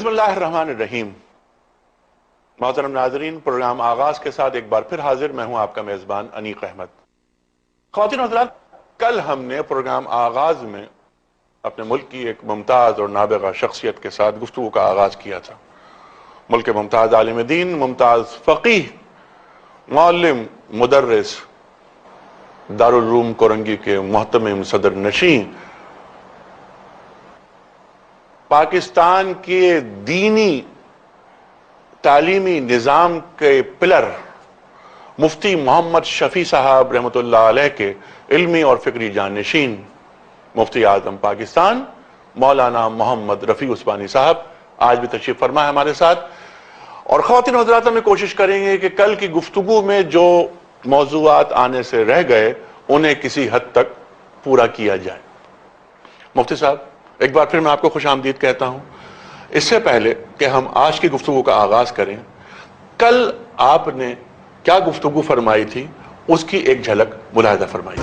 بسم اللہ الرحمن الرحیم۔ محترم ناظرین، پروگرام آغاز کے ساتھ ایک بار پھر حاضر میں ہوں آپ کا میزبان انیق احمد۔ خواتین و حضرات، کل ہم نے پروگرام آغاز میں اپنے ملک کی ایک ممتاز اور نابغہ شخصیت کے ساتھ گفتگو کا آغاز کیا تھا۔ ملک کے ممتاز عالم دین، ممتاز فقیہ، معلم، مدرس، دارالعلوم کورنگی کے محتمم صدر نشین، پاکستان کے دینی تعلیمی نظام کے پلر مفتی محمد شفیع صاحب رحمۃ اللہ علیہ کے علمی اور فکری جانشین مفتی اعظم پاکستان مولانا محمد رفیع عثمانی صاحب آج بھی تشریف فرما ہے ہمارے ساتھ۔ اور خواتین و حضرات، ہم کوشش کریں گے کہ کل کی گفتگو میں جو موضوعات آنے سے رہ گئے انہیں کسی حد تک پورا کیا جائے۔ مفتی صاحب، ایک بار پھر میں آپ کو خوش آمدید کہتا ہوں۔ اس سے پہلے کہ ہم آج کی گفتگو کا آغاز کریں، کل آپ نے کیا گفتگو فرمائی تھی اس کی ایک جھلک ملاحظہ فرمائی۔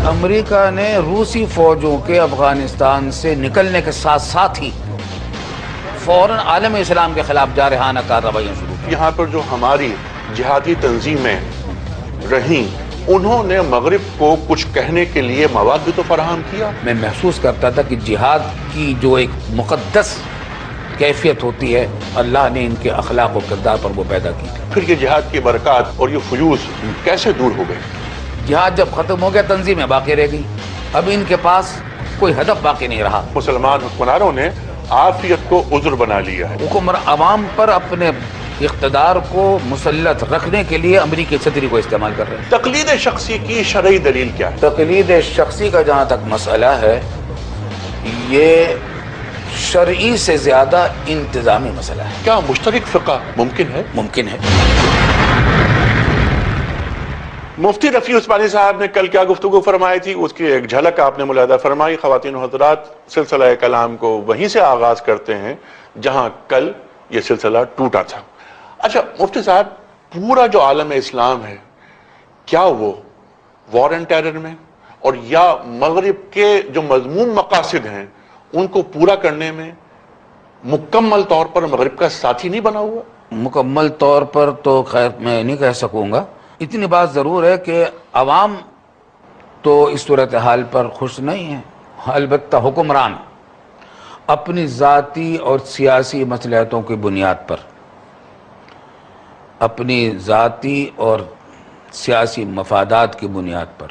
امریکہ نے روسی فوجوں کے افغانستان سے نکلنے کے ساتھ ساتھ ہی فوراً عالم اسلام کے خلاف جارحانہ کارروائیاں شروع کی۔ یہاں پر جو ہماری جہادی تنظیمیں رہیں، انہوں نے مغرب کو کچھ کہنے کے لیے مواد بھی تو فراہم کیا۔ میں محسوس کرتا تھا کہ جہاد کی جو ایک مقدس کیفیت ہوتی ہے، اللہ نے ان کے اخلاق و کردار پر وہ پیدا کی۔ پھر یہ جہاد کی برکات اور یہ فیوز کیسے دور ہو گئے؟ جہاد جب ختم ہو گیا، تنظیمیں باقی رہ گئی، اب ان کے پاس کوئی ہدف باقی نہیں رہا۔ مسلمان حکمرانوں نے عافیت کو عذر بنا لیا ہے۔ حکمر عوام پر اپنے اقتدار کو مسلط رکھنے کے لیے امریکی چھتری کو استعمال کر رہے ہیں۔ تقلید شخصی کی شرعی دلیل کیا ہے؟ تقلید شخصی کا جہاں تک مسئلہ ہے، یہ شرعی سے زیادہ انتظامی مسئلہ ہے۔ کیا مشترک فقہ ممکن ہے؟ ممکن ہے۔ مفتی رفیع عثمانی صاحب نے کل کیا گفتگو فرمائی تھی اس کی ایک جھلک آپ نے ملاحظہ فرمائی۔ خواتین و حضرات، سلسلہ کلام کو وہیں سے آغاز کرتے ہیں جہاں کل یہ سلسلہ ٹوٹا تھا۔ اچھا مفتی صاحب، پورا جو عالم اسلام ہے، کیا وہ وار اینڈ ٹیرر میں اور یا مغرب کے جو مذموم مقاصد ہیں ان کو پورا کرنے میں مکمل طور پر مغرب کا ساتھی نہیں بنا ہوا؟ مکمل طور پر تو خیر میں نہیں کہہ سکوں گا، اتنی بات ضرور ہے کہ عوام تو اس صورتحال پر خوش نہیں ہے، البتہ حکمران اپنی ذاتی اور سیاسی مصلحتوں کی بنیاد پر، اپنی ذاتی اور سیاسی مفادات کی بنیاد پر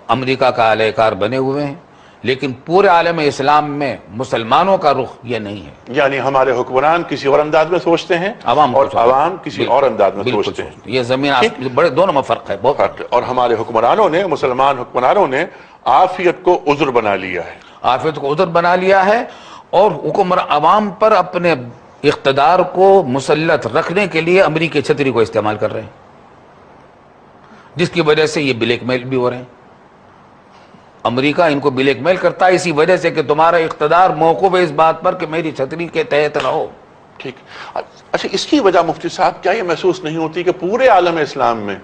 امریکہ کا اہلِ کار بنے ہوئے ہیں، لیکن پورے عالم اسلام میں مسلمانوں کا رخ یہ نہیں ہے۔ یعنی ہمارے حکمران کسی اور انداز میں سوچتے ہیں اور عوام کسی اور انداز میں سوچتے ہیں۔ یہ زمین بڑے دونوں میں فرق ہے، بہت فرق ہے۔ اور ہمارے حکمرانوں نے، مسلمان حکمرانوں نے عافیت کو عذر بنا لیا ہے۔ عافیت کو عذر بنا لیا ہے اور حکمر عوام پر اپنے اقتدار کو مسلط رکھنے کے لیے امریکی چھتری کو استعمال کر رہے ہیں، جس کی وجہ سے یہ بلیک میل بھی ہو رہے ہیں۔ امریکہ ان کو بلیک میل کرتا ہے اسی وجہ سے کہ تمہارا اقتدار موقوف ہے اس بات پر کہ میری چھتری کے تحت رہو۔ ٹھیک۔ اچھا، اس کی وجہ مفتی صاحب کیا یہ محسوس نہیں ہوتی کہ پورے عالم اسلام میں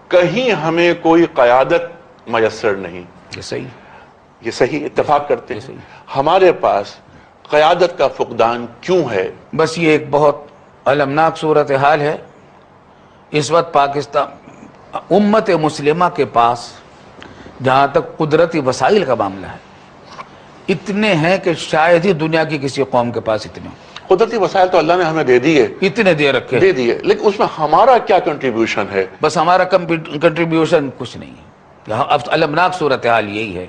کہیں ہمیں کوئی قیادت میسر نہیں؟ یہ صحیح، یہ صحیح اتفاق کرتے ہیں۔ ہمارے پاس قیادت کا فقدان کیوں ہے؟ بس یہ ایک بہت المناک صورتحال ہے۔ اس وقت پاکستان امت مسلمہ کے پاس جہاں تک قدرتی وسائل کا معاملہ ہے، اتنے ہیں کہ شاید ہی دنیا کی کسی قوم کے پاس اتنے ہیں۔ قدرتی وسائل تو اللہ نے ہمیں دے دیے، اتنے دے رکھے دے دیے، لیکن اس میں ہمارا کیا کنٹریبیوشن ہے؟ بس ہمارا کنٹریبیوشن کچھ نہیں ہے۔ یہاں اب المناک صورتحال یہی ہے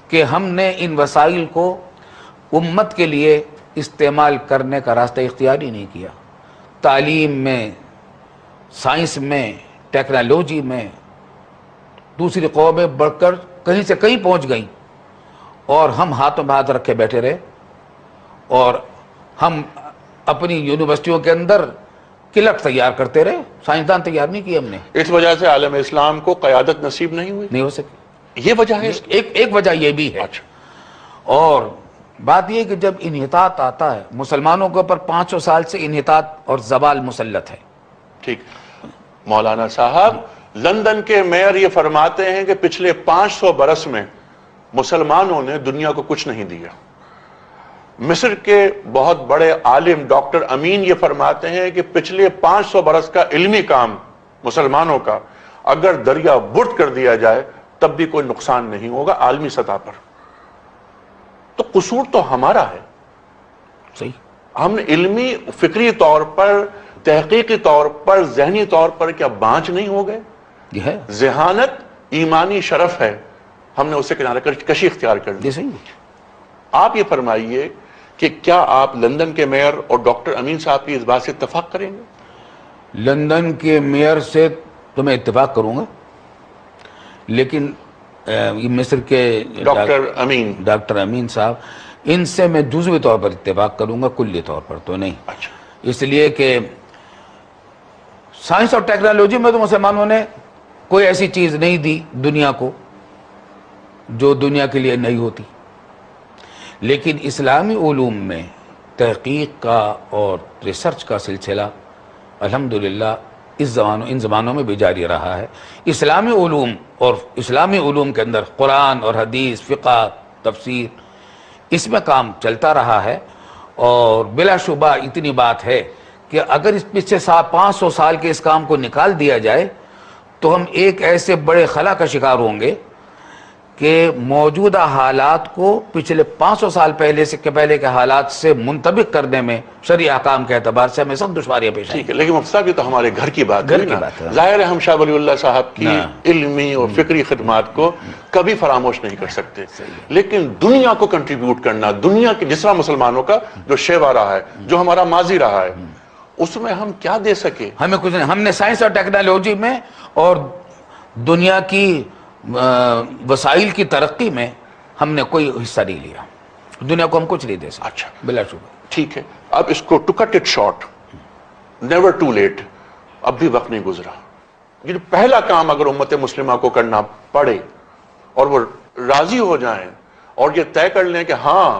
کہ ہم نے ان وسائل کو امت کے لیے استعمال کرنے کا راستہ اختیار ہی نہیں کیا۔ تعلیم میں، سائنس میں، ٹیکنالوجی میں دوسری قومیں بڑھ کر کہیں سے کہیں پہنچ گئیں اور ہم ہاتھوں میں ہاتھ رکھے بیٹھے رہے، اور ہم اپنی یونیورسٹیوں کے اندر کلک تیار کرتے رہے، سائنسدان تیار نہیں کیے ہم نے۔ اس وجہ سے عالم اسلام کو قیادت نصیب نہیں ہوئی؟ نہیں ہو سکی۔ یہ وجہ ہے؟ ایک وجہ یہ بھی ہے۔ اچھا، اور بات یہ کہ جب انحطاط آتا ہے، مسلمانوں کے اوپر 500 سال سے انحطاط اور زوال مسلط ہے۔ ٹھیک۔ مولانا صاحب، لندن کے میئر یہ فرماتے ہیں کہ پچھلے 500 برس میں مسلمانوں نے دنیا کو کچھ نہیں دیا. مصر کے بہت بڑے عالم ڈاکٹر امین یہ فرماتے ہیں کہ پچھلے 500 برس کا علمی کام مسلمانوں کا اگر دریا برد کر دیا جائے تب بھی کوئی نقصان نہیں ہوگا عالمی سطح پر. تو قصور تو ہمارا ہے. صحیح. ہم نے علمی فکری طور پر تحقیقی طور پر ذہنی طور پر کیا بانچ نہیں ہو گئے؟ یہ ہے ذہانت ایمانی شرف ہے, ہم نے اسے کنارے کر کشی اختیار کر دی. آپ یہ فرمائیے کہ کیا آپ لندن کے میئر اور ڈاکٹر امین صاحب کی اس بات سے اتفاق کریں گے؟ لندن کے میئر سے تو میں اتفاق کروں گا, لیکن مصر کے ڈاکٹر امین صاحب, ان سے میں جزوی طور پر اتفاق کروں گا, کلی طور پر تو نہیں. اچھا. اس لیے کہ سائنس اور ٹیکنالوجی میں تو مسلمانوں نے کوئی ایسی چیز نہیں دی دنیا کو جو دنیا کے لیے نہیں ہوتی, لیکن اسلامی علوم میں تحقیق کا اور ریسرچ کا سلسلہ الحمدللہ ان زمانوں میں بھی جاری رہا ہے. اسلامی علوم اور اسلامی علوم کے اندر قرآن اور حدیث, فقہ, تفسیر, اس میں کام چلتا رہا ہے. اور بلا شبہ اتنی بات ہے کہ اگر اس پچھلے 500 سال کے اس کام کو نکال دیا جائے تو ہم ایک ایسے بڑے خلا کا شکار ہوں گے کہ موجودہ حالات کو پچھلے 500 سال پہلے کے حالات سے منطبق کرنے میں شرعی احکام کے اعتبار سے ہمیں سب دشواریاں پیش آئیں. لیکن مفتی صاحب یہ تو ہمارے گھر کی بات ہے. ظاہر ہے ہم شاہ ولی اللہ صاحب کی علمی اور فکری خدمات کو کبھی فراموش نہیں کر سکتے, لیکن دنیا کو کنٹریبیوٹ کرنا, دنیا کی جس طرح مسلمانوں کا جو شیوا رہا ہے, جو ہمارا ماضی رہا ہے, اس میں ہم کیا دے سکے؟ ہمیں کچھ نہیں. ہم نے سائنس اور ٹیکنالوجی میں اور دنیا کی وسائل کی ترقی میں ہم نے کوئی حصہ نہیں لیا. دنیا کو ہم کچھ نہیں دے سکتے. اچھا, بلا شبہ. ٹھیک ہے. اب اس کو to cut it short, never too late, اب بھی وقت نہیں گزرا. یہ پہلا کام اگر امت مسلمہ کو کرنا پڑے اور وہ راضی ہو جائیں اور یہ طے کر لیں کہ ہاں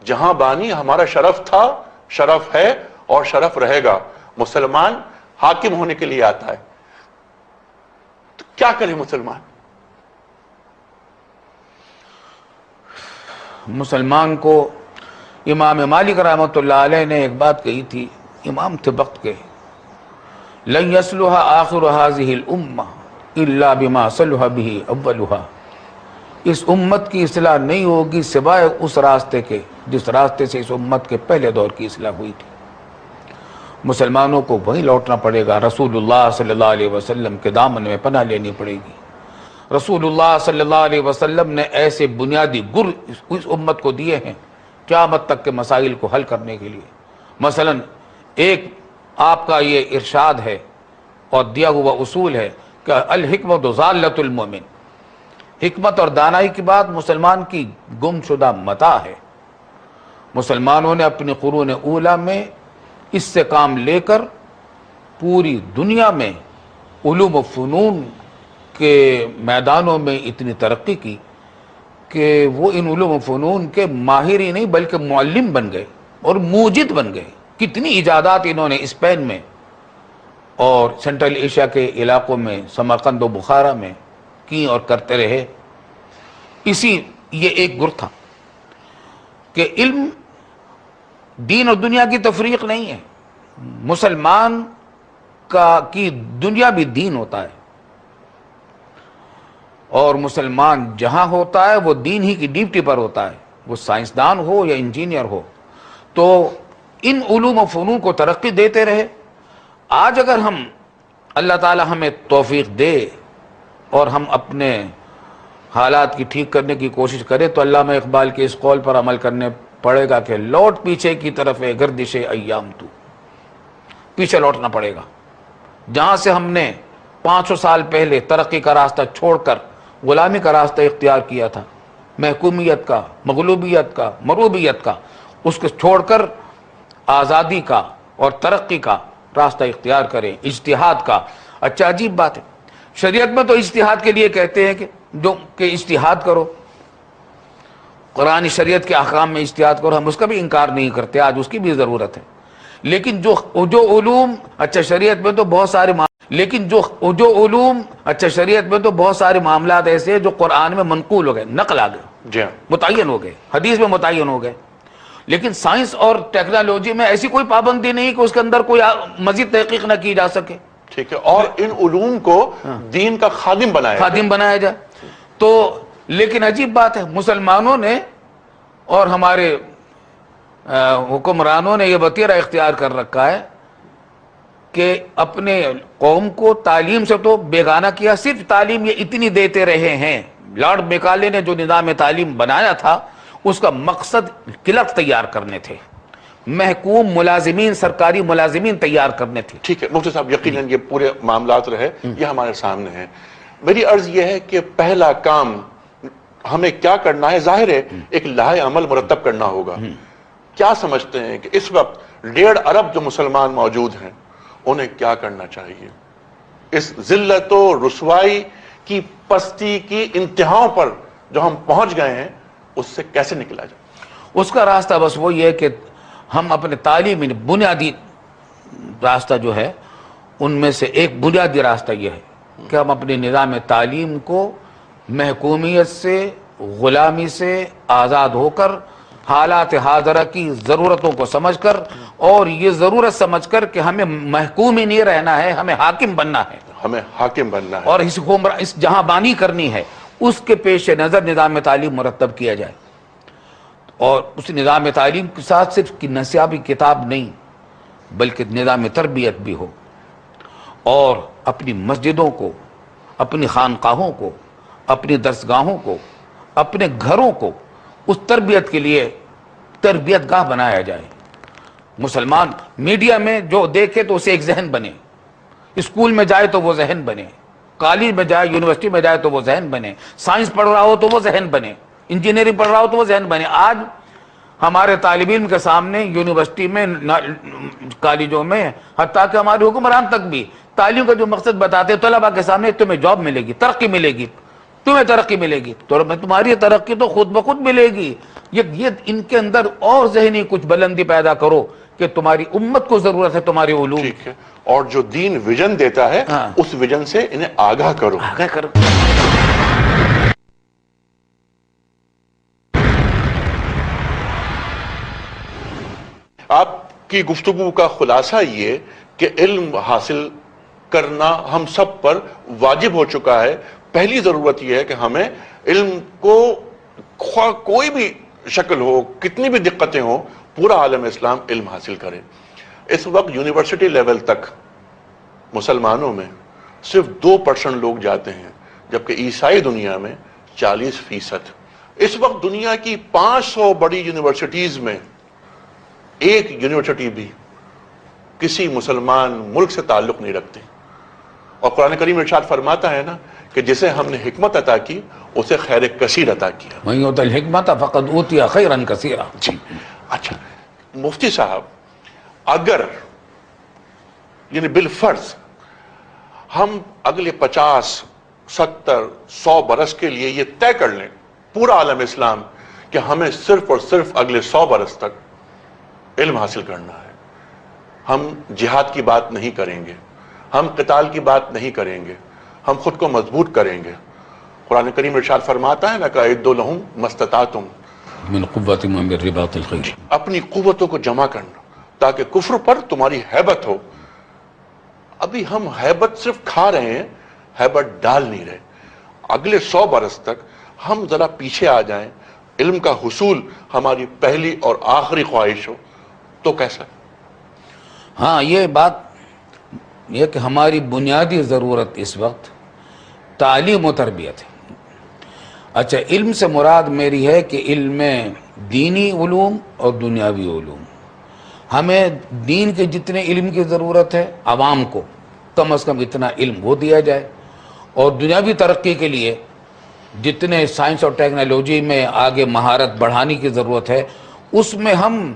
جہاں بانی ہمارا شرف تھا, شرف ہے اور شرف رہے گا, مسلمان حاکم ہونے کے لیے آتا ہے, تو کیا کریں مسلمان؟ مسلمان کو امام مالک رحمۃ اللہ علیہ نے ایک بات کہی تھی, امام تھے وقت کے, لن يصلح آخر هذه الامہ الا بما صلح به اولها. اس امت کی اصلاح نہیں ہوگی سوائے اس راستے کے جس راستے سے اس امت کے پہلے دور کی اصلاح ہوئی تھی. مسلمانوں کو وہیں لوٹنا پڑے گا, رسول اللہ صلی اللہ علیہ وسلم کے دامن میں پناہ لینی پڑے گی. رسول اللہ صلی اللہ علیہ وسلم نے ایسے بنیادی گر اس امت کو دیے ہیں قیامت تک کے مسائل کو حل کرنے کے لیے. مثلا ایک آپ کا یہ ارشاد ہے اور دیا ہوا اصول ہے کہ الحکمت ضالۃ المؤمن, حکمت اور دانائی کی بات مسلمان کی گم شدہ متاع ہے. مسلمانوں نے اپنی قرون اولیٰ میں اس سے کام لے کر پوری دنیا میں علوم و فنون کے میدانوں میں اتنی ترقی کی کہ وہ ان علوم و فنون کے ماہر ہی نہیں بلکہ معلم بن گئے اور موجد بن گئے. کتنی ایجادات انہوں نے اسپین میں اور سینٹرل ایشیا کے علاقوں میں سمرقند و بخارا میں کی اور کرتے رہے. اسی یہ ایک گر تھا کہ علم دین اور دنیا کی تفریق نہیں ہے. مسلمان کی دنیا بھی دین ہوتا ہے اور مسلمان جہاں ہوتا ہے وہ دین ہی کی ڈیوٹی پر ہوتا ہے, وہ سائنسدان ہو یا انجینئر ہو. تو ان علوم و فنون کو ترقی دیتے رہے. آج اگر ہم اللہ تعالی ہمیں توفیق دے اور ہم اپنے حالات کی ٹھیک کرنے کی کوشش کریں تو علامہ اقبال کے اس قول پر عمل کرنے پڑے گا کہ لوٹ پیچھے کی طرف ہے گردش ایام تو, پیچھے لوٹنا پڑے گا. جہاں سے ہم نے 500 سال پہلے ترقی کا راستہ چھوڑ کر غلامی کا راستہ اختیار کیا تھا, محکومیت کا, مغلوبیت کا, مروبیت کا, اس کو چھوڑ کر آزادی کا اور ترقی کا راستہ اختیار کریں, اجتہاد کا. اچھا عجیب بات ہے, شریعت میں تو اجتہاد کے لیے کہتے ہیں کہ اجتہاد کرو, قرآن شریعت کے احکام میں اجتہاد کرو, ہم اس کا بھی انکار نہیں کرتے, آج اس کی بھی ضرورت ہے. لیکن جو علوم اچھا شریعت میں تو بہت سارے معاملات ایسے ہیں جو قرآن میں منقول ہو گئے, نقل آ گئے. جی ہاں متعین ہو گئے، حدیث میں متعین ہو گئے، لیکن سائنس اور ٹیکنالوجی میں ایسی کوئی پابندی نہیں کہ اس کے اندر کوئی مزید تحقیق نہ کی جا سکے، ٹھیک ہے، اور ان علوم کو دین کا خادم بنایا جائے۔ خادم بنایا جائے۔ تو لیکن عجیب بات ہے، مسلمانوں نے اور ہمارے حکمرانوں نے یہ وتیرہ اختیار کر رکھا ہے کہ اپنے قوم کو تعلیم سے تو بیگانہ کیا، صرف تعلیم یہ اتنی دیتے رہے ہیں۔ لارڈ میکالے نے جو نظام تعلیم بنایا تھا اس کا مقصد کلرک تیار کرنے تھے، محکوم ملازمین، سرکاری ملازمین تیار کرنے تھے۔ ٹھیک ہے مفتی صاحب، یقیناً یہ پورے معاملات رہے، یہ ہمارے سامنے ہیں۔ میری عرض یہ ہے کہ پہلا کام ہمیں کیا کرنا ہے، ظاہر ہے ایک لائحہ عمل مرتب کرنا ہوگا۔ کیا سمجھتے ہیں کہ اس وقت 1.5 ارب جو مسلمان موجود ہیں انہیں کیا کرنا چاہیے؟ اس ذلت و رسوائی کی، پستی کی انتہاؤں پر جو ہم پہنچ گئے ہیں اس سے کیسے نکلا جائے؟ اس کا راستہ بس وہی ہے کہ ہم اپنے تعلیمی بنیادی راستہ جو ہے ان میں سے ایک بنیادی راستہ یہ ہے کہ ہم اپنے نظام تعلیم کو محکومیت سے، غلامی سے آزاد ہو کر، حالات حاضرہ کی ضرورتوں کو سمجھ کر، اور یہ ضرورت سمجھ کر کہ ہمیں محکوم ہی نہیں رہنا ہے، ہمیں حاکم بننا ہے، ہمیں حاکم بننا ہے، اور اس جہاں بانی کرنی ہے، اس کے پیش نظر نظام تعلیم مرتب کیا جائے۔ اور اس نظام تعلیم کے ساتھ صرف نصابی کتاب نہیں بلکہ نظام تربیت بھی ہو، اور اپنی مسجدوں کو، اپنی خانقاہوں کو، اپنی درسگاہوں کو، اپنے گھروں کو اس تربیت کے لیے تربیت گاہ بنایا جائے۔ مسلمان میڈیا میں جو دیکھے تو اسے ایک ذہن بنے، اسکول میں جائے تو وہ ذہن بنے، کالج میں جائے، یونیورسٹی میں جائے تو وہ ذہن بنے، سائنس پڑھ رہا ہو تو وہ ذہن بنے، انجینئرنگ پڑھ رہا ہو تو وہ ذہن بنے۔ آج ہمارے طالب علم کے سامنے یونیورسٹی میں، کالجوں میں، حتیٰ کہ ہمارے حکمران تک بھی تعلیم کا جو مقصد بتاتے ہیں طلباء کے سامنے، تمہیں جاب ملے گی، ترقی ملے گی، تمہیں ترقی ملے گی، تو تمہاری ترقی تو خود بخود ملے گی۔ یہ ان کے اندر اور ذہنی کچھ بلندی پیدا کرو کہ تمہاری امت کو ضرورت ہے تمہاری علوم۔ ٹھیک ہے، اور جو دین ویژن دیتا ہے اس ویژن سے انہیں آگاہ کرو۔ آگاہ کرو۔ آپ کی گفتگو کا خلاصہ یہ کہ علم حاصل کرنا ہم سب پر واجب ہو چکا ہے۔ پہلی ضرورت یہ ہے کہ ہمیں علم کو، خواہ کوئی بھی شکل ہو، کتنی بھی دقتیں ہوں، پورا عالم اسلام علم حاصل کرے۔ اس وقت یونیورسٹی لیول تک مسلمانوں میں صرف 2% لوگ جاتے ہیں، جبکہ عیسائی دنیا میں 40%۔ اس وقت دنیا کی 500 بڑی یونیورسٹیز میں ایک یونیورسٹی بھی کسی مسلمان ملک سے تعلق نہیں رکھتی، اور قرآن کریم ارشاد فرماتا ہے نا کہ جسے ہم نے حکمت عطا کی اسے خیر کثیر عطا کیا۔ وَإِنْ يُؤْتَ الْحِكْمَةَ فَقَدْ أُوتِيَ خَيْرًا كَثِيرًا۔ جی اچھا مفتی صاحب، اگر یعنی بالفرض ہم اگلے 50، 70، 100 برس کے لیے یہ طے کر لیں پورا عالم اسلام کہ ہمیں صرف اور صرف اگلے 100 برس تک علم حاصل کرنا ہے، ہم جہاد کی بات نہیں کریں گے، ہم قتال کی بات نہیں کریں گے، ہم خود کو مضبوط کریں گے۔ قرآن کریم ارشاد فرماتا ہے نا کہ اعدوا لہم ما استطعتم من قوت ومن رباط الخیل، اپنی قوتوں کو جمع کرنا تاکہ کفر پر تمہاری ہیبت ہو۔ ابھی ہم ہیبت صرف کھا رہے ہیں، ہیبت ڈال نہیں رہے۔ اگلے 100 برس تک ہم ذرا پیچھے آ جائیں، علم کا حصول ہماری پہلی اور آخری خواہش ہو تو کیسا؟ ہاں یہ بات یہ کہ ہماری بنیادی ضرورت اس وقت تعلیم و تربیت ہے۔ اچھا، علم سے مراد میری ہے کہ علم دینی علوم اور دنیاوی علوم۔ ہمیں دین کے جتنے علم کی ضرورت ہے عوام کو کم از کم اتنا علم وہ دیا جائے، اور دنیاوی ترقی کے لیے جتنے سائنس اور ٹیکنالوجی میں آگے مہارت بڑھانے کی ضرورت ہے اس میں ہم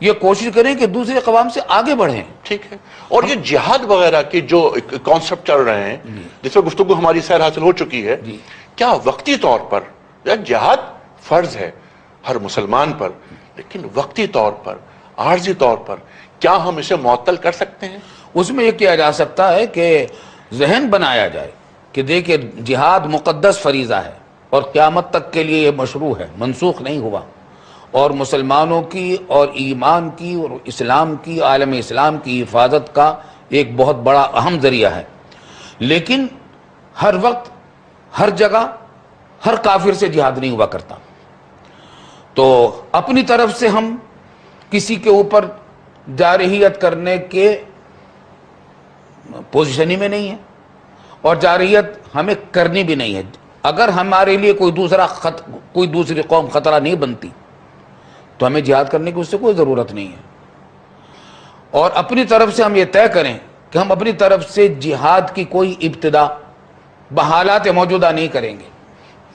یہ کوشش کریں کہ دوسرے اقوام سے آگے بڑھیں۔ ٹھیک ہے، اور یہ جہاد وغیرہ کے جو کانسیپٹ چل رہے ہیں جس پر گفتگو ہماری سیر حاصل ہو چکی ہے، کیا وقتی طور پر جہاد فرض ہے ہر مسلمان پر، لیکن وقتی طور پر، عارضی طور پر کیا ہم اسے معطل کر سکتے ہیں؟ اس میں یہ کیا جا سکتا ہے کہ ذہن بنایا جائے کہ دیکھیں جہاد مقدس فریضہ ہے اور قیامت تک کے لیے یہ مشروع ہے، منسوخ نہیں ہوا، اور مسلمانوں کی اور ایمان کی اور اسلام کی، عالم اسلام کی حفاظت کا ایک بہت بڑا اہم ذریعہ ہے۔ لیکن ہر وقت، ہر جگہ، ہر کافر سے جہاد نہیں ہوا کرتا۔ تو اپنی طرف سے ہم کسی کے اوپر جارحیت کرنے کے پوزیشن ہی میں نہیں ہے، اور جارحیت ہمیں کرنی بھی نہیں ہے۔ اگر ہمارے لیے کوئی دوسری قوم خطرہ نہیں بنتی تو ہمیں جہاد کرنے کی اس سے کوئی ضرورت نہیں ہے۔ اور اپنی طرف سے ہم یہ طے کریں کہ ہم اپنی طرف سے جہاد کی کوئی ابتدا بحالات موجودہ نہیں کریں گے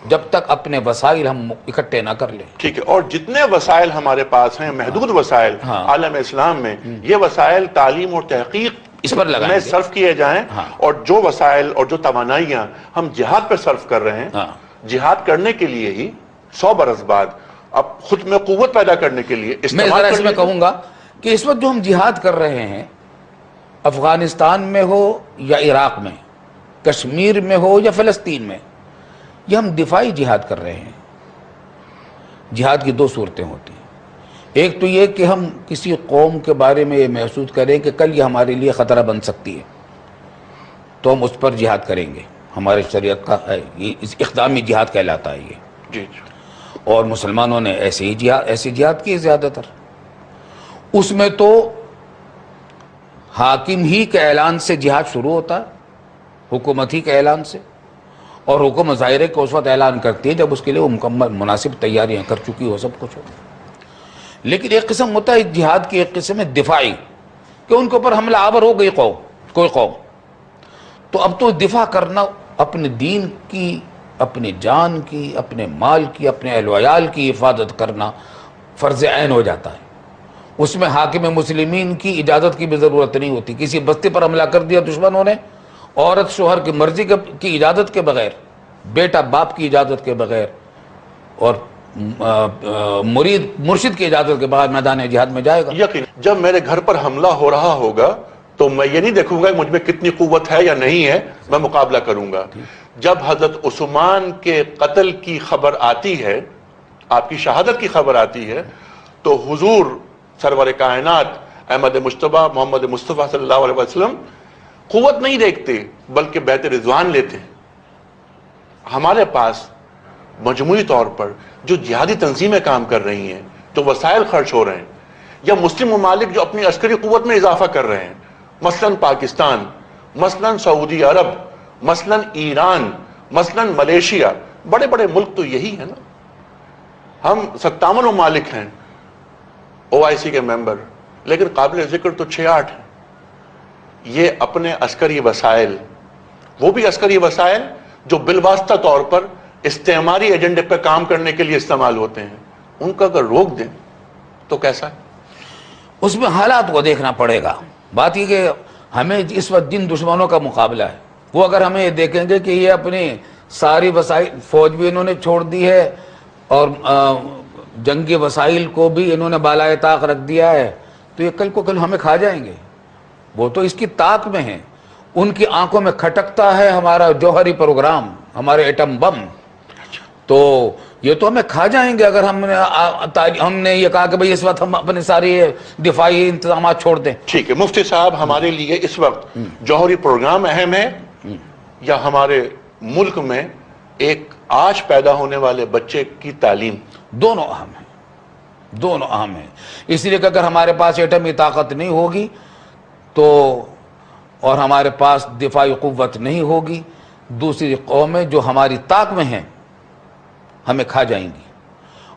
جب تک اپنے وسائل ہم اکٹھے نہ کر لیں۔ ٹھیک ہے، اور جتنے وسائل ہمارے پاس ہیں، محدود وسائل عالم اسلام میں، یہ وسائل تعلیم اور تحقیق اس پر لگائیں میں گے، صرف کیے جائیں، اور جو وسائل اور جو توانائیاں ہم جہاد پر صرف کر رہے ہیں، جہاد کرنے کے لیے ہی 100 برس بعد اب خود میں قوت پیدا کرنے کے لیے میں استعمال ذرا کر اس میں لیجیے۔ کہوں گا کہ اس وقت جو ہم جہاد کر رہے ہیں، افغانستان میں ہو یا عراق میں، کشمیر میں ہو یا فلسطین میں، یہ ہم دفاعی جہاد کر رہے ہیں۔ جہاد کی دو صورتیں ہوتی ہیں، ایک تو یہ کہ ہم کسی قوم کے بارے میں یہ محسوس کریں کہ کل یہ ہمارے لیے خطرہ بن سکتی ہے، تو ہم اس پر جہاد کریں گے، ہمارے شریعت کا ہے، یہ اقدامی جہاد کہلاتا ہے یہ۔ جی جی، اور مسلمانوں نے ایسے جہاد کی زیادہ تر۔ اس میں تو حاکم ہی کے اعلان سے جہاد شروع ہوتا ہے، حکومت ہی کے اعلان سے، اور حکومت ظاہر ہے کہ اس وقت اعلان کرتی ہے جب اس کے لیے وہ مکمل مناسب تیاریاں کر چکی ہو، سب کچھ ہو۔ لیکن ایک قسم ہوتا ہے جہاد کی، ایک قسم ہے دفاعی، کہ ان کے اوپر حملہ آور ہو گئی کوئی قوم، تو اب تو دفاع کرنا، اپنے دین کی، اپنی جان کی، اپنے مال کی، اپنے اہل و عیال کی حفاظت کرنا فرض عین ہو جاتا ہے۔ اس میں حاکم مسلمین کی اجازت کی بھی ضرورت نہیں ہوتی۔ کسی بستی پر حملہ کر دیا دشمنوں نے، عورت شوہر کی مرضی کی اجازت کے بغیر، بیٹا باپ کی اجازت کے بغیر، اور مرید مرشد کی اجازت کے بعد میدان جہاد میں جائے گا۔ یقین جب میرے گھر پر حملہ ہو رہا ہوگا تو میں یہ نہیں دیکھوں گا کہ مجھ میں کتنی قوت ہے یا نہیں ہے، میں مقابلہ کروں گا۔ جب حضرت عثمان کے قتل کی خبر آتی ہے، آپ کی شہادت کی خبر آتی ہے، تو حضور سرور کائنات احمد مجتبیٰ محمد مصطفیٰ صلی اللہ علیہ وسلم قوت نہیں دیکھتے بلکہ بیعت رضوان لیتے ہیں۔ ہمارے پاس مجموعی طور پر جو جہادی تنظیمیں کام کر رہی ہیں، جو وسائل خرچ ہو رہے ہیں، یا مسلم ممالک جو اپنی عسکری قوت میں اضافہ کر رہے ہیں، مثلاً پاکستان، مثلاً سعودی عرب، مثلاً ایران، مثلاً ملیشیا، بڑے بڑے ملک تو یہی ہے نا۔ ہم 57 ممالک ہیں OIC کے ممبر، لیکن قابل ذکر تو 6-8 ہیں۔ یہ اپنے عسکری وسائل، وہ بھی عسکری وسائل جو بالواسطہ طور پر استعماری ایجنڈے پہ کام کرنے کے لیے استعمال ہوتے ہیں، ان کا اگر روک دیں تو کیسا ہے؟ اس میں حالات کو دیکھنا پڑے گا۔ بات یہ کہ ہمیں اس وقت جن دشمنوں کا مقابلہ ہے، وہ اگر ہمیں یہ دیکھیں گے کہ یہ اپنی ساری وسائل، فوج بھی انہوں نے چھوڑ دی ہے اور جنگی وسائل کو بھی انہوں نے بالائے طاق رکھ دیا ہے، تو یہ کل کو کل ہمیں کھا جائیں گے۔ وہ تو اس کی طاق میں ہیں، ان کی آنکھوں میں کھٹکتا ہے ہمارا جوہری پروگرام، ہمارے ایٹم بم، تو یہ تو ہمیں کھا جائیں گے اگر ہم نے یہ کہا کہ بھئی اس وقت ہم اپنے ساری دفاعی انتظامات چھوڑ دیں۔ ٹھیک ہے مفتی صاحب، ہمارے لیے اس وقت جوہری پروگرام اہم ہے یا ہمارے ملک میں ایک آج پیدا ہونے والے بچے کی تعلیم؟ دونوں اہم ہیں، دونوں اہم ہیں۔ اس لیے کہ اگر ہمارے پاس ایٹمی طاقت نہیں ہوگی تو، اور ہمارے پاس دفاعی قوت نہیں ہوگی، دوسری قومیں جو ہماری طاق میں ہیں ہمیں کھا جائیں گی۔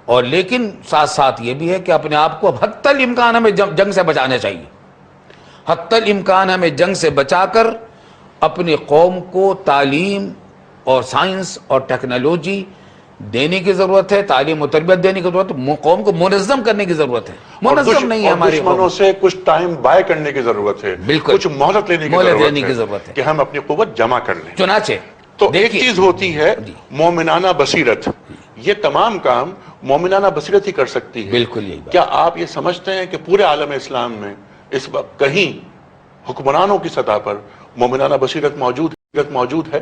اور لیکن ساتھ ساتھ یہ بھی ہے کہ اپنے آپ کو حتی الامکان ہمیں جنگ سے بچانا چاہیے۔ حتی الامکان ہمیں جنگ سے بچا کر اپنی قوم کو تعلیم اور سائنس اور ٹیکنالوجی دینے کی ضرورت ہے، تعلیم و تربیت دینے کی ضرورت ہے، قوم کو منظم کرنے کی ضرورت ہے۔ منظم نہیں ہے ہماری قوم، دشمنوں سے کچھ ٹائم بائے کرنے کی ضرورت ہے، بالکل، کچھ مہلت لینے کی ضرورت ہے کہ ہم اپنی قوت جمع کر لیں۔ چنانچہ تو ایک چیز ہوتی ہے مومنانہ بصیرت، یہ تمام کام مومنانہ بصیرت ہی کر سکتی ہے۔ بالکل یہی بات۔ کیا آپ یہ سمجھتے ہیں کہ پورے عالم اسلام میں اس وقت کہیں حکمرانوں کی سطح پر مومنانہ بصیرت موجود ہے؟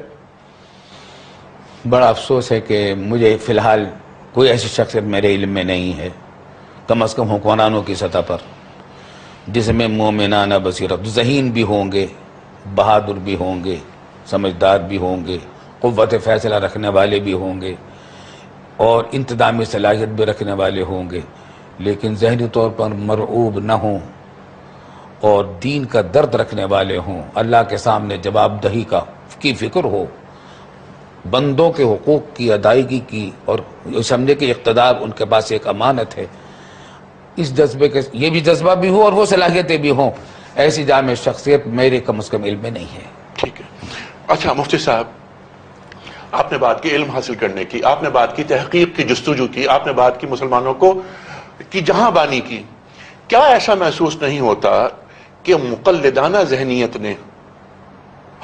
بڑا افسوس ہے کہ مجھے فی الحال کوئی ایسی شخصیت میرے علم میں نہیں ہے، کم از کم حکمرانوں کی سطح پر، جس میں مومنانہ بصیرت، ذہین بھی ہوں گے، بہادر بھی ہوں گے، سمجھدار بھی ہوں گے، قوت فیصلہ رکھنے والے بھی ہوں گے اور انتظامی صلاحیت بھی رکھنے والے ہوں گے، لیکن ذہنی طور پر مرعوب نہ ہوں اور دین کا درد رکھنے والے ہوں، اللہ کے سامنے جواب دہی کی فکر ہو، بندوں کے حقوق کی ادائیگی کی، اور سمجھے کہ اقتدار ان کے پاس ایک امانت ہے، اس جذبے کے یہ بھی جذبہ بھی ہو اور وہ صلاحیتیں بھی ہوں، ایسی جامع شخصیت میرے کم از کم علم میں نہیں ہے۔ ٹھیک ہے۔ اچھا مفتی صاحب، آپ نے بات کی علم حاصل کرنے کی، آپ نے بات کی تحقیق کی جستجو کی، آپ نے بات کی مسلمانوں کو کی جہاں بانی کی، کیا ایسا محسوس نہیں ہوتا کہ مقلدانہ ذہنیت نے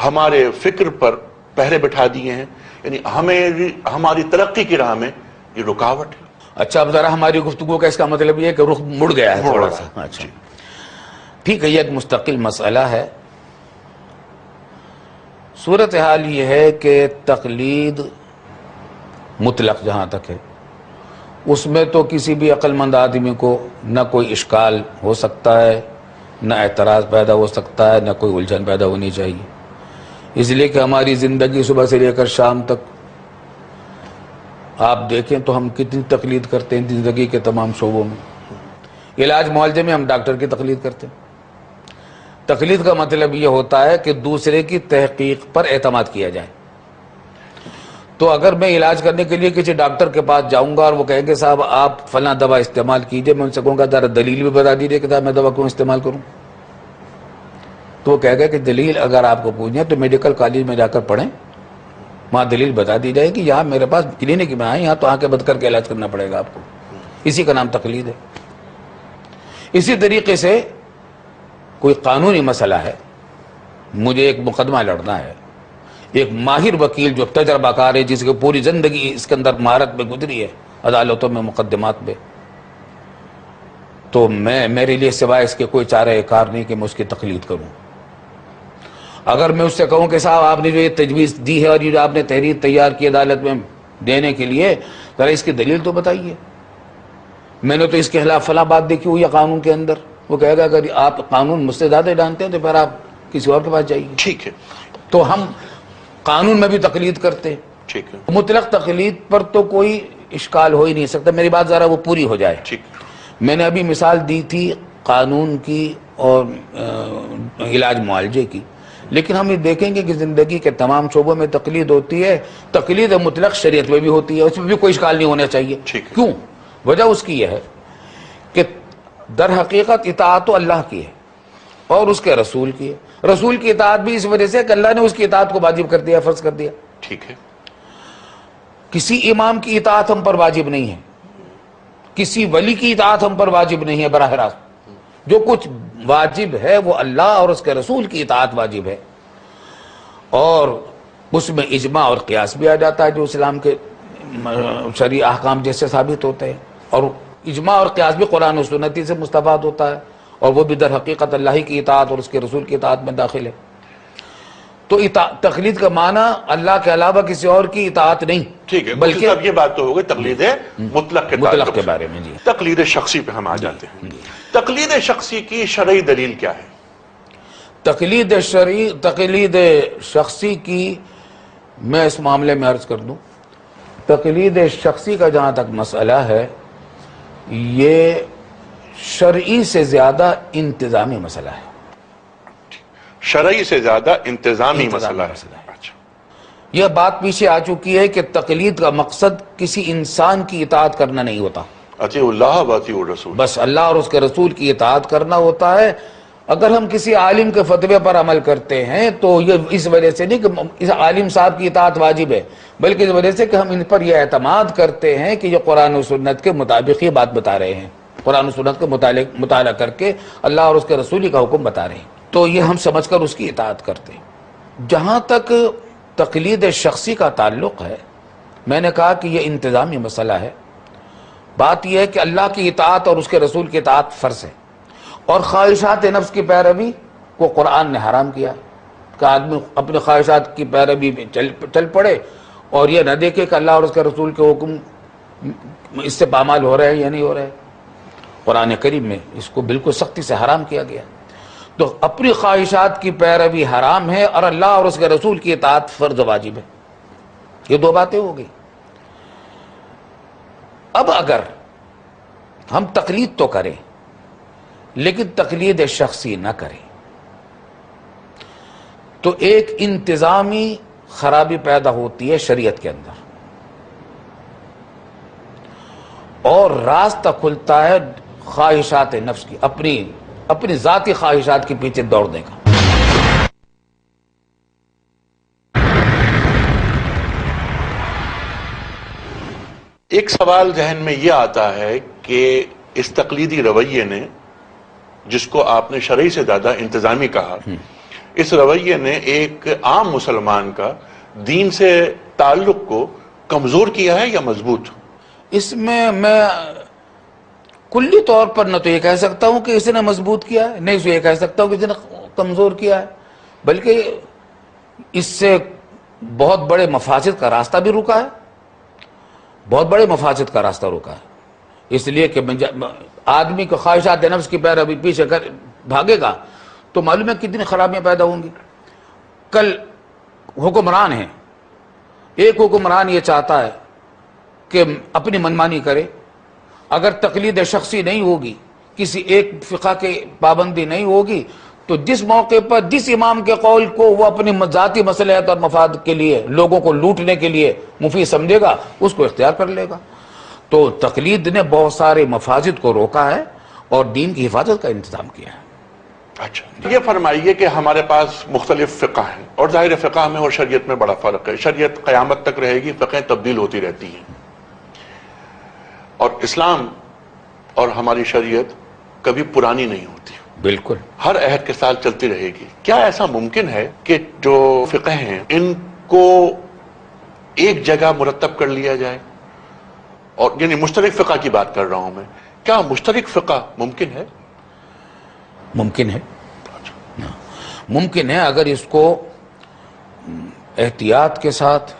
ہمارے فکر پر پہرے بٹھا دیے ہیں؟ یعنی ہماری ترقی کی راہ میں یہ رکاوٹ ہے۔ اچھا، اب ذرا ہماری گفتگو کا اس کا مطلب یہ ہے کہ رخ مڑ گیا ہے تھوڑا سا۔ اچھا ٹھیک ہے، یہ ایک مستقل مسئلہ ہے۔ صورتحال یہ ہے کہ تقلید مطلق جہاں تک ہے، اس میں تو کسی بھی عقل مند آدمی کو نہ کوئی اشکال ہو سکتا ہے، نہ اعتراض پیدا ہو سکتا ہے، نہ کوئی الجھن پیدا ہونی چاہیے، اس لیے کہ ہماری زندگی صبح سے لے کر شام تک آپ دیکھیں تو ہم کتنی تقلید کرتے ہیں زندگی کے تمام شعبوں میں۔ علاج معالجے میں ہم ڈاکٹر کی تقلید کرتے ہیں۔ تقلید کا مطلب یہ ہوتا ہے کہ دوسرے کی تحقیق پر اعتماد کیا جائے۔ تو اگر میں علاج کرنے کے لیے کسی ڈاکٹر کے پاس جاؤں گا اور وہ کہیں گے صاحب آپ فلاں دوا استعمال کیجئے، میں ان سے کہوں گا ذرا دلیل بھی بتا دیجئے کہ صاحب میں دوا کیوں استعمال کروں، تو وہ کہے گا کہ دلیل اگر آپ کو پوچھیں تو میڈیکل کالج میں جا کر پڑھیں، وہاں دلیل بتا دی جائے کہ یہاں میرے پاس کلینک میں آئے، یہاں تو آنکھیں بند کر کے علاج کرنا پڑے گا آپ کو۔ اسی کا نام تقلید ہے۔ اسی طریقے سے کوئی قانونی مسئلہ ہے، مجھے ایک مقدمہ لڑنا ہے، ایک ماہر وکیل جو تجربہ کار ہے، جس کی پوری زندگی اس کے اندر مہارت میں گزری ہے عدالتوں میں، مقدمات میں، تو میرے لیے سوائے اس کے کوئی چارہ کار نہیں کہ میں اس کی تقلید کروں۔ اگر میں اس سے کہوں کہ صاحب آپ نے جو یہ تجویز دی ہے اور یہ جو آپ نے تحریر تیار کی عدالت میں دینے کے لیے، ذرا اس کی دلیل تو بتائیے، میں نے تو اس کے خلاف فلاں بات دیکھی ہوئی ہے قانون کے اندر، وہ کہے گا اگر آپ قانون مجھ سے زیادہ جانتے ہیں تو پھر آپ کسی اور کے پاس جائیے۔ ٹھیک ہے، تو ہم قانون میں بھی تقلید کرتے ہیں۔ ٹھیک ہے، مطلق تقلید پر تو کوئی اشکال ہو ہی نہیں سکتا۔ میری بات ذرا وہ پوری ہو جائے۔ ٹھیک۔ میں نے ابھی مثال دی تھی قانون کی اور علاج معالجے کی، لیکن ہم یہ دیکھیں گے کہ زندگی کے تمام شعبوں میں تقلید ہوتی ہے۔ تقلید مطلق شریعت میں بھی ہوتی ہے، اس میں بھی کوئی اشکال نہیں ہونا چاہیے۔ کیوں؟ وجہ اس کی یہ ہے کہ در حقیقت اطاعت تو اللہ کی ہے اور اس کے رسول کی ہے۔ رسول کی اطاعت بھی اس وجہ سے کہ اللہ نے اس کی اطاعت کو واجب کر دیا، فرض کر دیا۔ ٹھیک ہے۔ کسی امام کی اطاعت ہم پر واجب نہیں ہے، کسی ولی کی اطاعت ہم پر واجب نہیں ہے براہ راست۔ جو کچھ واجب ہے وہ اللہ اور اس کے رسول کی اطاعت واجب ہے، اور اس میں اجماع اور قیاس بھی آ جاتا ہے جو اسلام کے شرعی احکام جیسے ثابت ہوتے ہیں، اور اجماع اور قیاس بھی قرآن و سنت سے مستفاد ہوتا ہے، اور وہ بھی در حقیقت اللہ کی اطاعت اور اس کے رسول کی اطاعت میں داخل ہے۔ تو تقلید کا معنی اللہ کے علاوہ کسی اور کی اطاعت نہیں، ٹھیک ہے، بلکہ اب یہ بات تو ہو گئی تقلید مطلق کے بارے میں۔ جی، تقلید شخصی پہ ہم آ جاتے ہیں۔ تقلید شخصی کی شرعی دلیل کیا ہے؟ تقلید شخصی کی میں اس معاملے میں عرض کر دوں، تقلید شخصی کا جہاں تک مسئلہ ہے یہ شرعی سے زیادہ انتظامی مسئلہ ہے۔ شرعی سے زیادہ انتظامی مسئلہ ہے۔ اچھا، یہ بات پیچھے آ چکی ہے کہ تقلید کا مقصد کسی انسان کی اطاعت کرنا نہیں ہوتا، اطیعوا اللہ و اطیعوا الرسول، بس اللہ اور اس کے رسول کی اطاعت کرنا ہوتا ہے۔ اگر ہم کسی عالم کے فتوے پر عمل کرتے ہیں تو یہ اس وجہ سے نہیں کہ اس عالم صاحب کی اطاعت واجب ہے، بلکہ اس وجہ سے کہ ہم ان پر یہ اعتماد کرتے ہیں کہ یہ قرآن و سنت کے مطابق یہ بات بتا رہے ہیں، قرآن و سنت کے مطالعہ کر کے اللہ اور اس کے رسول کا حکم بتا رہے ہیں، تو یہ ہم سمجھ کر اس کی اطاعت کرتے ہیں۔ جہاں تک تقلید شخصی کا تعلق ہے، میں نے کہا کہ یہ انتظامی مسئلہ ہے۔ بات یہ ہے کہ اللہ کی اطاعت اور اس کے رسول کی اطاعت فرض ہے، اور خواہشات نفس کی پیروی کو قرآن نے حرام کیا کہ آدمی اپنے خواہشات کی پیروی میں چل پڑے اور یہ نہ دیکھے کہ اللہ اور اس کے رسول کے حکم اس سے پامال ہو رہے ہیں یا نہیں ہو رہے ہیں۔ قرآن کریم میں اس کو بالکل سختی سے حرام کیا گیا۔ تو اپنی خواہشات کی پیروی حرام ہے اور اللہ اور اس کے رسول کی اطاعت فرض و واجب ہے۔ یہ دو باتیں ہو گئی۔ اب اگر ہم تقلید تو کریں لیکن تقلید شخصی نہ کریں تو ایک انتظامی خرابی پیدا ہوتی ہے شریعت کے اندر، اور راستہ کھلتا ہے خواہشات نفس کی، اپنی ذاتی خواہشات کے پیچھے دوڑنے کا۔ ایک سوال ذہن میں یہ آتا ہے کہ اس تقلیدی رویے نے، جس کو آپ نے شرعی سے زیادہ انتظامی کہا، اس رویے نے ایک عام مسلمان کا دین سے تعلق کو کمزور کیا ہے یا مضبوط؟ اس میں کلی طور پر نہ تو یہ کہہ سکتا ہوں کہ اس نے مضبوط کیا ہے، نہ اسے یہ کہہ سکتا ہوں کہ اس نے کمزور کیا ہے، بلکہ اس سے بہت بڑے مفاسد کا راستہ بھی رکا ہے، بہت بڑے مفاسد کا راستہ رکا ہے۔ اس لیے کہ آدمی کو خواہشات نفس کی پیروی پیچھے کر بھاگے گا تو معلوم ہے کتنی خرابیاں پیدا ہوں گی۔ کل حکمران ہیں، ایک حکمران یہ چاہتا ہے کہ اپنی منمانی کرے، اگر تقلید شخصی نہیں ہوگی، کسی ایک فقہ کے پابندی نہیں ہوگی، تو جس موقع پر جس امام کے قول کو وہ اپنی ذاتی مصلحت اور مفاد کے لیے، لوگوں کو لوٹنے کے لیے مفید سمجھے گا، اس کو اختیار کر لے گا۔ تو تقلید نے بہت سارے مفاسد کو روکا ہے اور دین کی حفاظت کا انتظام کیا ہے۔ اچھا، یہ فرمائیے کہ ہمارے پاس مختلف فقہ ہیں، اور ظاہر فقہ میں اور شریعت میں بڑا فرق ہے۔ شریعت قیامت تک رہے گی، فقہیں تبدیل ہوتی رہتی ہیں، اور اسلام اور ہماری شریعت کبھی پرانی نہیں ہوتی، بالکل ہر عہد کے ساتھ چلتی رہے گی۔ کیا ایسا ممکن ہے کہ جو فقہ ہیں ان کو ایک جگہ مرتب کر لیا جائے؟ اور یعنی مشترک فقہ کی بات کر رہا ہوں میں، کیا مشترک فقہ ممکن ہے؟ ممکن ہے، ممکن ہے اگر اس کو احتیاط کے ساتھ،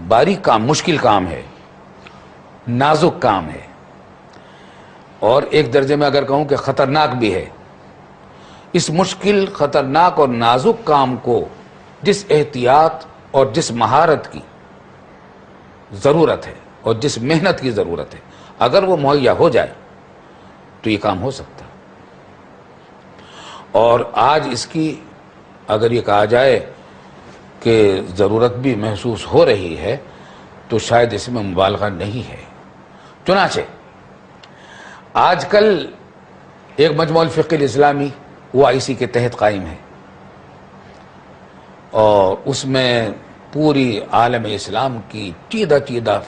باریک کام، مشکل کام ہے، نازک کام ہے، اور ایک درجے میں اگر کہوں کہ خطرناک بھی ہے، اس مشکل، خطرناک اور نازک کام کو جس احتیاط اور جس مہارت کی ضرورت ہے اور جس محنت کی ضرورت ہے، اگر وہ مہیا ہو جائے تو یہ کام ہو سکتا ہے۔ اور آج اس کی اگر یہ کہا جائے کہ ضرورت بھی محسوس ہو رہی ہے تو شاید اس میں مبالغہ نہیں ہے۔ چنانچہ آج کل ایک مجموع الفقہ الاسلامی OIC کے تحت قائم ہے، اور اس میں پوری عالم اسلام کی چیدہ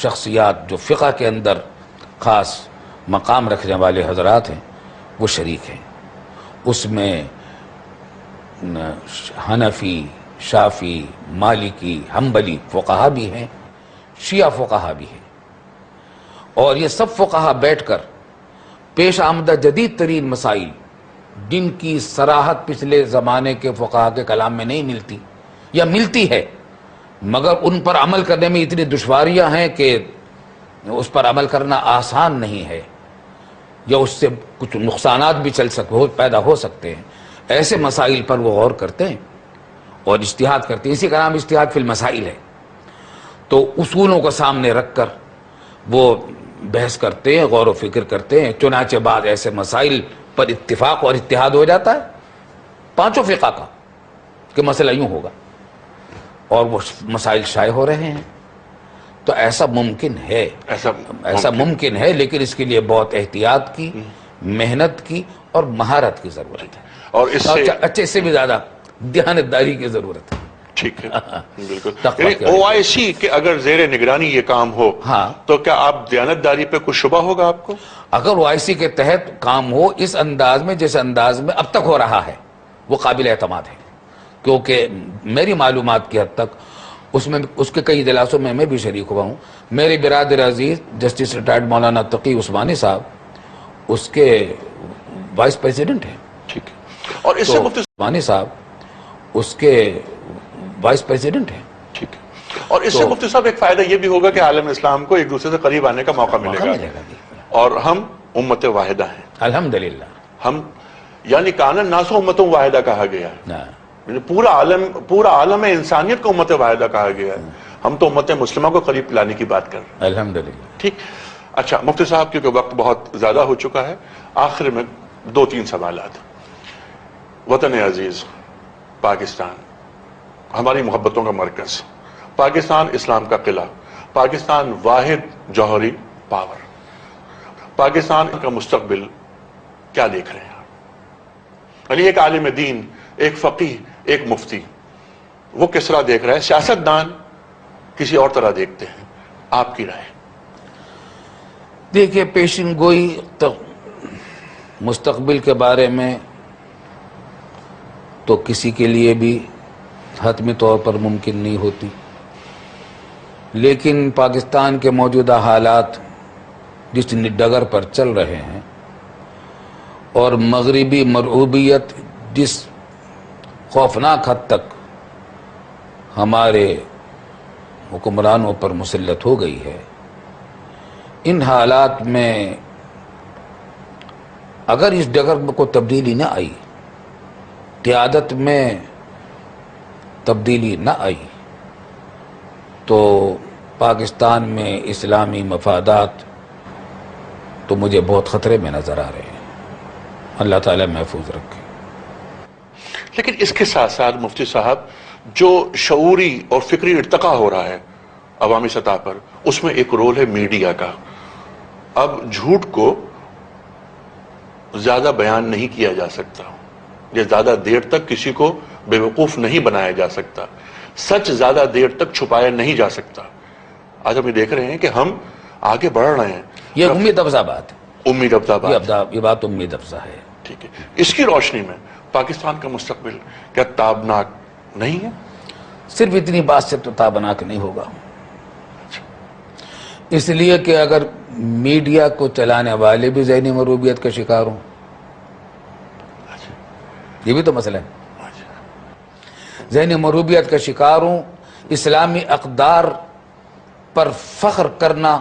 شخصیات جو فقہ کے اندر خاص مقام رکھنے والے حضرات ہیں وہ شریک ہیں۔ اس میں حنفی، شافعی، مالکی، حنبلی فقہا بھی ہیں، شیعہ فقہا بھی ہیں، اور یہ سب فقہا بیٹھ کر پیش آمدہ جدید ترین مسائل، جن کی صراحت پچھلے زمانے کے فقہا کے کلام میں نہیں ملتی، یا ملتی ہے مگر ان پر عمل کرنے میں اتنی دشواریاں ہیں کہ اس پر عمل کرنا آسان نہیں ہے، یا اس سے کچھ نقصانات بھی پیدا ہو سکتے ہیں، ایسے مسائل پر وہ غور کرتے ہیں اور اجتہاد کرتے ہیں۔ اسی کا نام اجتہاد فی المسائل ہے۔ تو اصولوں کو سامنے رکھ کر وہ بحث کرتے ہیں، غور و فکر کرتے ہیں، چنانچہ بعد ایسے مسائل پر اتفاق اور اتحاد ہو جاتا ہے پانچوں فقہ کا کہ مسئلہ یوں ہوگا، اور وہ مسائل شائع ہو رہے ہیں۔ تو ایسا ممکن ہے، ایسا ممکن ہے، لیکن اس کے لیے بہت احتیاط کی، محنت کی اور مہارت کی ضرورت ہے، اور اس سے اچھے سے بھی زیادہ دیانتداری کی ضرورت ہے۔ ٹھیک ہے، بالکل۔ یعنی OIC کے اگر زیر نگرانی یہ کام ہو تو کیا آپ دیانتداری پہ کچھ شبہ ہوگا آپ کو؟ اگر OIC کے تحت کام ہو اس انداز میں جس انداز میں اب تک ہو رہا ہے، وہ قابل اعتماد ہے، کیونکہ میری معلومات کی حد تک اس کے کئی اجلاسوں میں میں بھی شریک ہوا ہوں۔ میرے برادر عزیز جسٹس ریٹائرڈ مولانا تقی عثمانی صاحب اس کے وائس پریزیڈنٹ ہیں، ٹھیک ہے، اور اس سے مفتی عثمانی صاحب اس کے وائس پریزیڈنٹ ہیں، ٹھیک ہے۔ اور اس سے مفتی صاحب ایک فائدہ یہ بھی ہوگا کہ عالم اسلام کو ایک دوسرے سے قریب آنے کا موقع ملے گا، اور ہم امت واحدہ ہیں الحمدللہ. ہم، یعنی کان الناس امت واحدہ کہا گیا ہے، پورا عالم انسانیت کو امت واحدہ کہا گیا ہے. ہم تو امت مسلمہ کو قریب لانے کی بات کر رہے ہیں. الحمدللہ. ٹھیک. اچھا مفتی صاحب کیونکہ وقت بہت زیادہ ہو چکا ہے، آخر میں 2-3 سوالات. وطن عزیز پاکستان، ہماری محبتوں کا مرکز، پاکستان اسلام کا قلعہ، پاکستان واحد جوہری پاور، پاکستان کا مستقبل کیا دیکھ رہے ہیں آپ؟ یعنی ایک عالم دین، ایک فقیہ، ایک مفتی، وہ کس طرح دیکھ رہا ہے؟ سیاستدان کسی اور طرح دیکھتے ہیں، آپ کی رائے؟ دیکھیے، پیشن گوئی مستقبل کے بارے میں تو کسی کے لیے بھی حتمی طور پر ممکن نہیں ہوتی، لیکن پاکستان کے موجودہ حالات جس ڈگر پر چل رہے ہیں اور مغربی مرعوبیت جس خوفناک حد تک ہمارے حکمرانوں پر مسلط ہو گئی ہے، ان حالات میں اگر اس ڈگر کو تبدیلی نہ آئی، قیادت میں تبدیلی نہ آئی، تو پاکستان میں اسلامی مفادات تو مجھے بہت خطرے میں نظر آ رہے ہیں. اللہ تعالیٰ محفوظ رکھے. لیکن اس کے ساتھ ساتھ مفتی صاحب جو شعوری اور فکری ارتقا ہو رہا ہے عوامی سطح پر، اس میں ایک رول ہے میڈیا کا. اب جھوٹ کو زیادہ بیان نہیں کیا جا سکتا، یہ زیادہ دیر تک کسی کو بے وقوف نہیں بنایا جا سکتا، سچ زیادہ دیر تک چھپایا نہیں جا سکتا. آج ہم یہ دیکھ رہے ہیں کہ ہم آگے بڑھ رہے ہیں. یہ امید افزا بات ہے، امید افزا بات، یہ بات امید افزا ہے. ٹھیک ہے. اس کی روشنی میں پاکستان کا مستقبل کیا تابناک نہیں ہے؟ صرف اتنی بات سے تو تابناک نہیں ہوگا، اس لیے کہ اگر میڈیا کو چلانے والے بھی ذہنی مروبیت کا شکار ہوں، یہ بھی تو مسئلہ ہے. ذہنی مروبیت کا شکار ہوں، اسلامی اقدار پر فخر کرنا،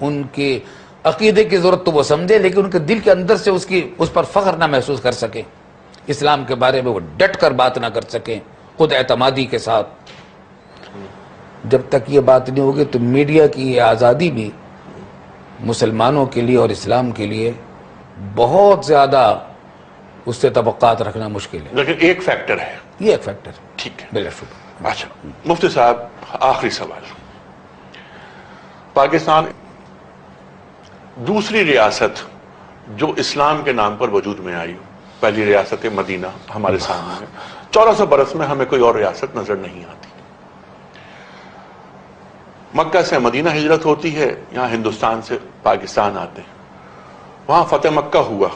ان کے عقیدے کی ضرورت تو وہ سمجھے، لیکن ان کے دل کے اندر سے اس پر فخر نہ محسوس کر سکیں، اسلام کے بارے میں وہ ڈٹ کر بات نہ کر سکیں خود اعتمادی کے ساتھ. جب تک یہ بات نہیں ہوگی تو میڈیا کی یہ آزادی بھی مسلمانوں کے لیے اور اسلام کے لیے بہت زیادہ اس سے توقعات رکھنا مشکل ہے. لیکن ایک فیکٹر ہے، یہ ایک فیکٹر ہے. ٹھیک ہے. بلا شبہ. اچھا مفتی صاحب آخری سوال. پاکستان دوسری ریاست جو اسلام کے نام پر وجود میں آئی، پہلی ریاست مدینہ ہمارے سامنے ہے. 1400 برس میں ہمیں کوئی اور ریاست نظر نہیں آتی. مکہ سے مدینہ ہجرت ہوتی ہے، یہاں ہندوستان سے پاکستان آتے ہیں، وہاں فتح مکہ ہوا،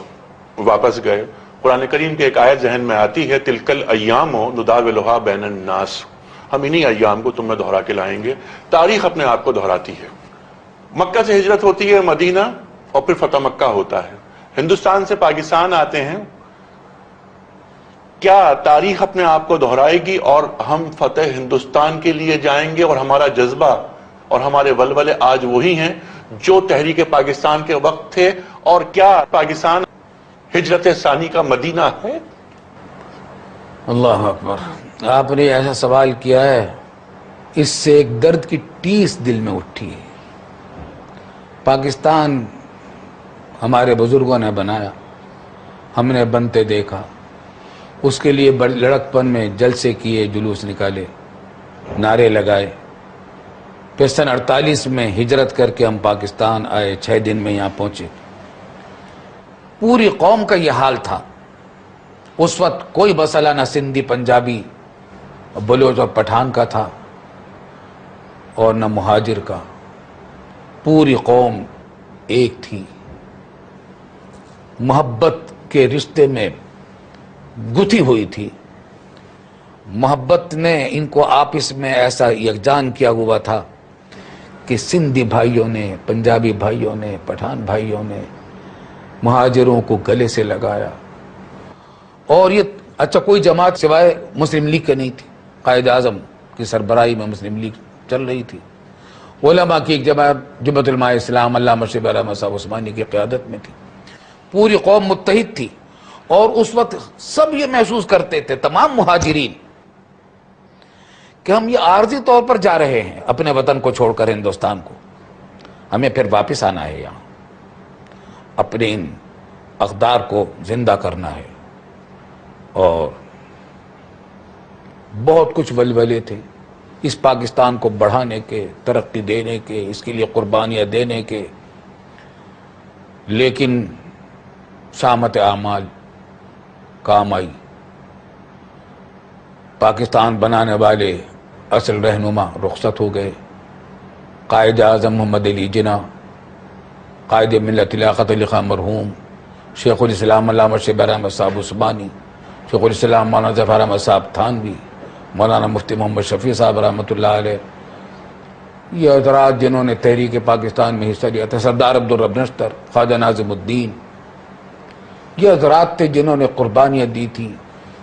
واپس گئے. قرآن کریم کی ایک آیت ذہن میں آتی ہے، تلک الایام نداولھا بین الناس، ہم انہی ایام کو تم میں دہرا کے لائیں گے. تاریخ اپنے آپ کو دہراتی ہے. مکہ سے ہجرت ہوتی ہے مدینہ، اور پھر فتح مکہ ہوتا ہے. ہندوستان سے پاکستان آتے ہیں. کیا تاریخ اپنے آپ کو دہرائے گی اور ہم فتح ہندوستان کے لیے جائیں گے، اور ہمارا جذبہ اور ہمارے ولولے آج وہی ہیں جو تحریک پاکستان کے وقت تھے؟ اور کیا پاکستان ہجرت ثانی کا مدینہ ہے؟ اللہ اکبر. آپ نے ایسا سوال کیا ہے، اس سے ایک درد کی ٹیس دل میں اٹھی ہے. پاکستان ہمارے بزرگوں نے بنایا، ہم نے بنتے دیکھا، اس کے لیے بڑی لڑک پن میں جلسے کیے، جلوس نکالے، نعرے لگائے. پھر سن 48 میں ہجرت کر کے ہم پاکستان آئے، 6 دن میں یہاں پہنچے. پوری قوم کا یہ حال تھا. اس وقت کوئی مسئلہ نہ سندھی، پنجابی، بلوچ اور پٹھان کا تھا، اور نہ مہاجر کا. پوری قوم ایک تھی، محبت کے رشتے میں گتھی ہوئی تھی. محبت نے ان کو آپس میں ایسا یکجان کیا ہوا تھا کہ سندھی بھائیوں نے، پنجابی بھائیوں نے، پٹھان بھائیوں نے مہاجروں کو گلے سے لگایا. اور یہ اچھا کوئی جماعت سوائے مسلم لیگ کے نہیں تھی. قائد اعظم کی سربراہی میں مسلم لیگ چل رہی تھی. علماء کی ایک جمعیت علماء اسلام علامہ شبیر احمد صاحب عثمانی کی قیادت میں تھی. پوری قوم متحد تھی اور اس وقت سب یہ محسوس کرتے تھے، تمام مہاجرین، کہ ہم یہ عارضی طور پر جا رہے ہیں اپنے وطن کو چھوڑ کر ہندوستان کو، ہمیں پھر واپس آنا ہے، یہاں اپنے ان اقدار کو زندہ کرنا ہے. اور بہت کچھ ولولے تھے اس پاکستان کو بڑھانے کے، ترقی دینے کے، اس کے لیے قربانیاں دینے کے، لیکن شامت اعمال کام آئی. پاکستان بنانے والے اصل رہنما رخصت ہو گئے. قائد اعظم محمد علی جناح، قائد ملت لیاقت علی خان مرحوم، شیخ الاسلام علامہ شبیر احمد صاحب عثمانی، شیخ الاسلام مولانا ظفر احمد صاحب تھانوی، مولانا مفتی محمد شفیع صاحب رحمۃ اللہ علیہ، یہ حضرات جنہوں نے تحریک پاکستان میں حصہ لیا تھا، سردار عبدالرب نشتر، خواجہ ناظم الدین، یہ حضرات تھے جنہوں نے قربانیاں دی تھیں.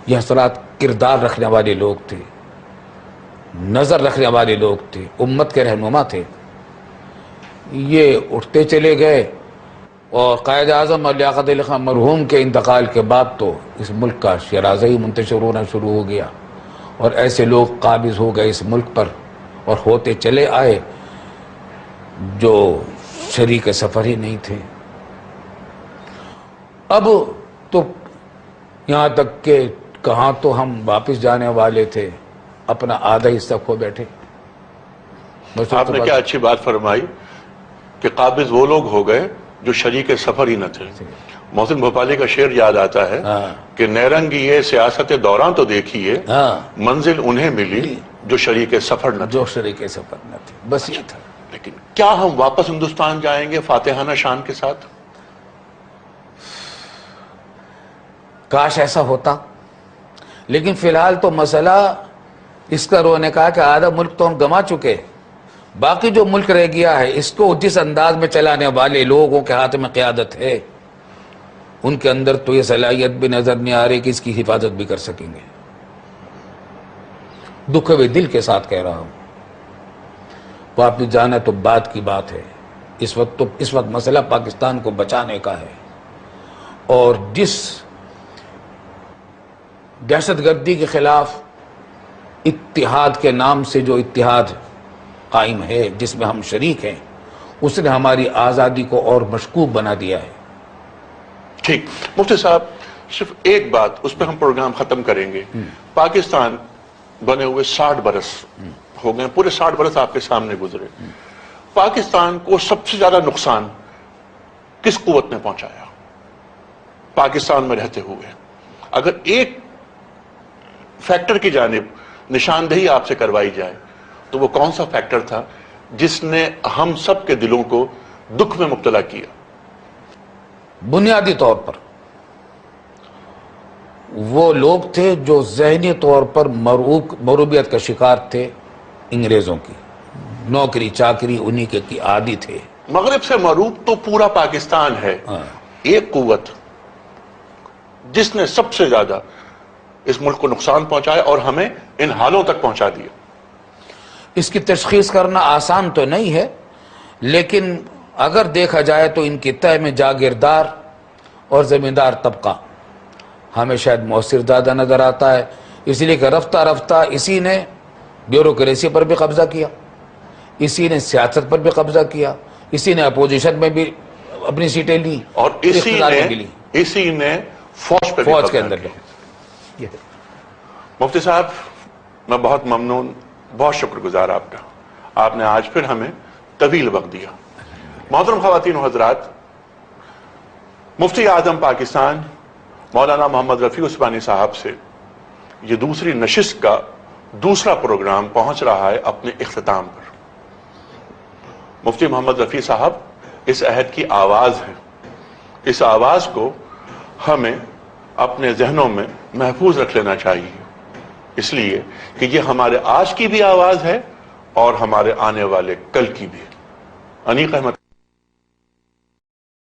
یہ حضرات کردار رکھنے والے لوگ تھے، نظر رکھنے والے لوگ تھے، امت کے رہنما تھے. یہ اٹھتے چلے گئے اور قائد اعظم اور لیاقت علی خان مرحوم کے انتقال کے بعد تو اس ملک کا شیرازہ ہی منتشر ہونا شروع ہو گیا اور ایسے لوگ قابض ہو گئے اس ملک پر اور ہوتے چلے آئے جو شریک سفر ہی نہیں تھے. اب تو یہاں تک کہ کہاں تو ہم واپس جانے والے تھے، اپنا آدھا حصہ کھو بیٹھے. آپ نے کیا اچھی بات فرمائی کہ قابض وہ لوگ ہو گئے جو شریک سفر ہی نہ تھے. محسن بھوپالی کا شعر یاد آتا ہے کہ نیرنگ یہ سیاست دوران تو دیکھیے، منزل انہیں ملی جو شریک سفر نہ تھے. جو شریک سفر نہ تھے، بس یہ تھا. لیکن کیا ہم واپس ہندوستان جائیں گے فاتحانہ شان کے ساتھ؟ کاش ایسا ہوتا، لیکن فی الحال تو مسئلہ اس کا رونے کا کہ آدھا ملک تو ہم گما چکے، باقی جو ملک رہ گیا ہے اس کو جس انداز میں چلانے والے لوگوں کے ہاتھ میں قیادت ہے، ان کے اندر تو یہ صلاحیت بھی نظر نہیں آ رہی کہ اس کی حفاظت بھی کر سکیں گے. دکھوے دل کے ساتھ کہہ رہا ہوں. واپس جانا تو بعد کی بات ہے، اس وقت مسئلہ پاکستان کو بچانے کا ہے. اور جس دہشت گردی کے خلاف اتحاد کے نام سے جو اتحاد قائم ہے، جس میں ہم شریک ہیں، اس نے ہماری آزادی کو اور مشکوک بنا دیا ہے. ٹھیک مفتی صاحب، صرف ایک بات، اس پہ ہم پروگرام ختم کریں گے. پاکستان بنے ہوئے 60 برس ہو گئے، پورے 60 برس آپ کے سامنے گزرے. پاکستان کو سب سے زیادہ نقصان کس قوت نے پہنچایا پاکستان میں رہتے ہوئے؟ اگر ایک فیکٹر کی جانب نشاندہی آپ سے کروائی جائے تو وہ کون سا فیکٹر تھا جس نے ہم سب کے دلوں کو دکھ میں مبتلا کیا؟ بنیادی طور پر وہ لوگ تھے جو ذہنی طور پر مروبیت کا شکار تھے انگریزوں کی. نوکری چاکری انہی کے کی عادی تھے. مغرب سے مروب تو پورا پاکستان ہے. ایک قوت جس نے سب سے زیادہ اس ملک کو نقصان پہنچایا اور ہمیں ان حالوں تک پہنچا دیا. اس کی تشخیص کرنا آسان تو نہیں ہے، لیکن اگر دیکھا جائے تو ان کی تہ میں جاگیردار اور زمیندار طبقہ ہمیں شاید مؤثر زیادہ نظر آتا ہے، اس لیے کہ رفتہ رفتہ اسی نے بیوروکریسی پر بھی قبضہ کیا، اسی نے سیاست پر بھی قبضہ کیا، اسی نے اپوزیشن میں بھی اپنی سیٹیں لی اور اسی نے فوج پہ بھی فوج کے اندر لی. مفتی صاحب، میں بہت ممنون، بہت شکر گزار آپ کا. آپ نے آج پھر ہمیں طویل وقت دیا. محترم خواتین و حضرات، مفتی اعظم پاکستان مولانا محمد رفیع عثمانی صاحب سے یہ دوسری نشست کا دوسرا پروگرام پہنچ رہا ہے اپنے اختتام پر. مفتی محمد رفیع صاحب اس عہد کی آواز ہے. اس آواز کو ہمیں اپنے ذہنوں میں محفوظ رکھ لینا چاہیے، اس لیے کہ یہ ہمارے آج کی بھی آواز ہے اور ہمارے آنے والے کل کی بھی. انیق احمد